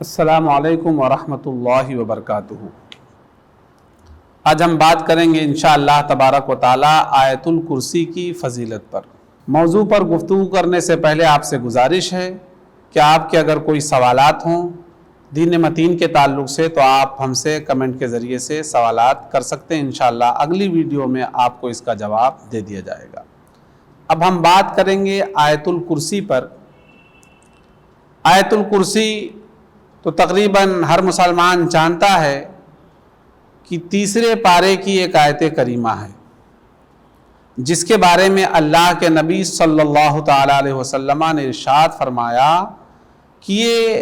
अस्सलामु अलैकुम वरहमतुल्लाहि वबरकातुहू। आज हम बात करेंगे इंशाअल्लाह तबारक व तआला आयतुल कुर्सी की फ़जीलत पर। मौजू पर गुफ्तगू करने से पहले आपसे गुजारिश है कि आपके अगर कोई सवालात हों दीन मतीन के ताल्लुक़ से तो आप हमसे कमेंट के ज़रिए से सवालात कर सकते हैं। इंशाअल्लाह अगली वीडियो में आपको इसका जवाब दे दिया जाएगा। अब हम बात करेंगे आयतुल कुर्सी पर। आयतुल कुर्सी तो तकरीबन हर मुसलमान जानता है कि तीसरे पारे की एक आयत करीमा है, जिसके बारे में अल्लाह के नबी सल्लल्लाहु ताला अलैहि वसल्लम ने इरशाद फरमाया कि ये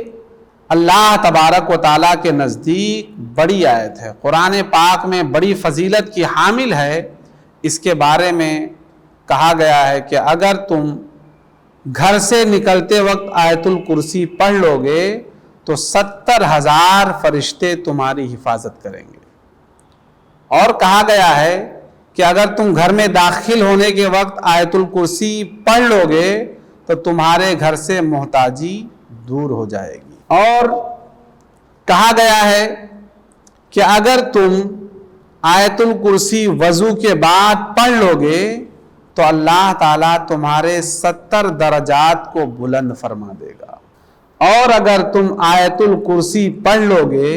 अल्लाह तबारक व ताला के नज़दीक बड़ी आयत है, कुरान पाक में बड़ी फजीलत की हामिल है। इसके बारे में कहा गया है कि अगर तुम घर से निकलते वक्त आयतुल कुर्सी पढ़ लोगे तो 70,000 फरिश्ते तुम्हारी हिफाजत करेंगे। और कहा गया है कि अगर तुम घर में दाखिल होने के वक्त आयतुल कुर्सी पढ़ लोगे तो तुम्हारे घर से मोहताजी दूर हो जाएगी। और कहा गया है कि अगर तुम आयतुल कुर्सी वज़ू के बाद पढ़ लोगे तो अल्लाह ताला तुम्हारे 70 दर्जात को बुलंद फरमा देगा। और अगर तुम आयतुल कुर्सी पढ़ लोगे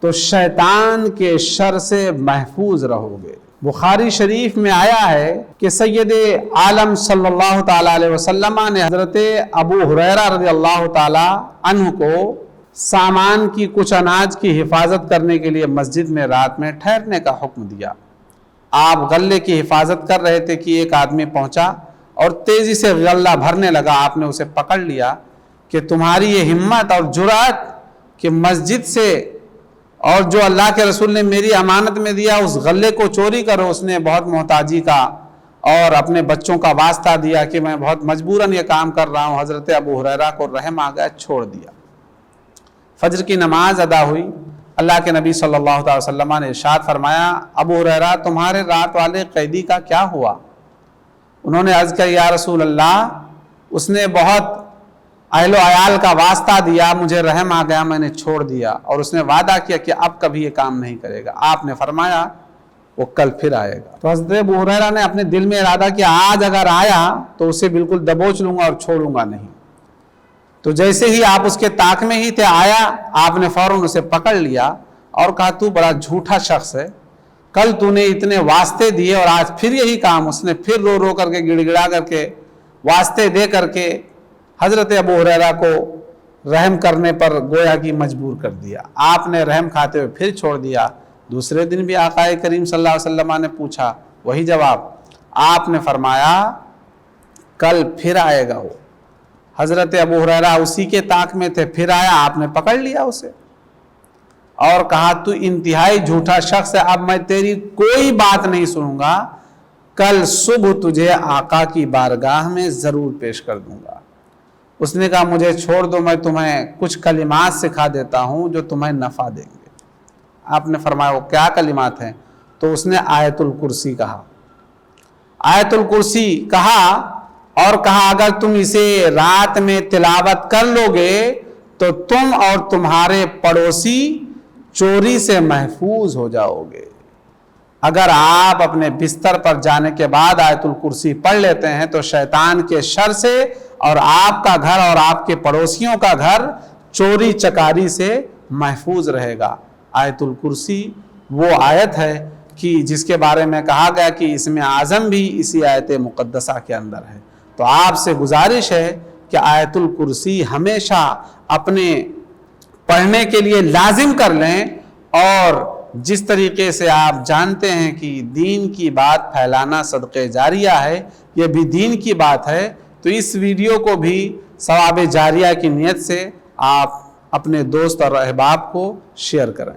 तो शैतान के शर से महफूज रहोगे। बुखारी शरीफ में आया है कि सैयद आलम सल्लल्लाहु ताला अलैहि वसल्लम ने हज़रत अबू हुरैरा रज़ियल्लाहु ताला अन्हु को सामान की कुछ अनाज की हिफाजत करने के लिए मस्जिद में रात में ठहरने का हुक्म दिया। आप गल्ले की हिफाजत कर रहे थे कि एक आदमी पहुंचा और तेजी से गल्ला भरने लगा। आपने उसे पकड़ लिया कि तुम्हारी ये हिम्मत और जुरात कि मस्जिद से और जो अल्लाह के रसूल ने मेरी अमानत में दिया उस गल्ले को चोरी करो। उसने बहुत मोहताजी का और अपने बच्चों का वास्ता दिया कि मैं बहुत मजबूरन ये काम कर रहा हूँ। हज़रत अबू हुरैरा को रहम आ गया, छोड़ दिया। फजर की नमाज अदा हुई। अल्लाह के नबी सल्लल्लाहु अलैहि वसल्लम ने इरशाद फरमाया, अबू हुरैरा तुम्हारे रात वाले कैदी का क्या हुआ? उन्होंने अर्ज़ किया, या रसूल अल्लाह, उसने बहुत अहलो अयाल का वास्ता दिया, मुझे रहम आ गया, मैंने छोड़ दिया और उसने वादा किया कि अब कभी ये काम नहीं करेगा। आपने फरमाया वो कल फिर आएगा। तो हज़रत अबू हुरैरा ने अपने दिल में इरादा किया, आज अगर आया तो उसे बिल्कुल दबोच लूंगा और छोड़ूंगा नहीं। तो जैसे ही आप उसके ताक में ही थे आया, आपने फौरन उसे पकड़ लिया और कहा, तू बड़ा झूठा शख्स है, कल तूने इतने वास्ते दिए और आज फिर यही काम। उसने फिर रो रो करके गिड़गिड़ा करके वास्ते दे करके हज़रत अबू हुरैरा को रहम करने पर गोया की मजबूर कर दिया। आपने रहम खाते हुए फिर छोड़ दिया। दूसरे दिन भी आक़ाए करीम सल्लल्लाहु अलैहि वसल्लम ने पूछा, वही जवाब। आपने फरमाया कल फिर आएगा वो। हज़रत अबू हुरैरा उसी के ताक में थे, फिर आया, आपने पकड़ लिया उसे और कहा, तू इंतहाई झूठा शख्स है, अब मैं तेरी कोई बात नहीं सुनूंगा, कल सुबह तुझे आका की बारगाह में ज़रूर पेश कर दूंगा। उसने कहा, मुझे छोड़ दो, मैं तुम्हें कुछ कलिमात सिखा देता हूँ जो तुम्हें नफ़ा देंगे। आपने फरमाया वो क्या कलिमात हैं? तो उसने आयतुल कुर्सी कहा। आयतुल कुर्सी कहा और कहा, अगर तुम इसे रात में तिलावत कर लोगे तो तुम और तुम्हारे पड़ोसी चोरी से महफूज हो जाओगे। अगर आप अपने बिस्तर पर जाने के बाद आयतुल कुर्सी पढ़ लेते हैं तो शैतान के शर से और आपका घर और आपके पड़ोसियों का घर चोरी चकारी से महफूज रहेगा। आयतुल कुर्सी वो आयत है कि जिसके बारे में कहा गया कि इसमें आज़म भी इसी आयत मुक़द्दसा के अंदर है। तो आपसे गुजारिश है कि आयतुल कुर्सी हमेशा अपने पढ़ने के लिए लाजिम कर लें। और जिस तरीके से आप जानते हैं कि दीन की बात फैलाना सदक़े जारिया है, ये भी दीन की बात है, तो इस वीडियो को भी सवाब जारिया की नीयत से आप अपने दोस्त और अहबाब को शेयर करें।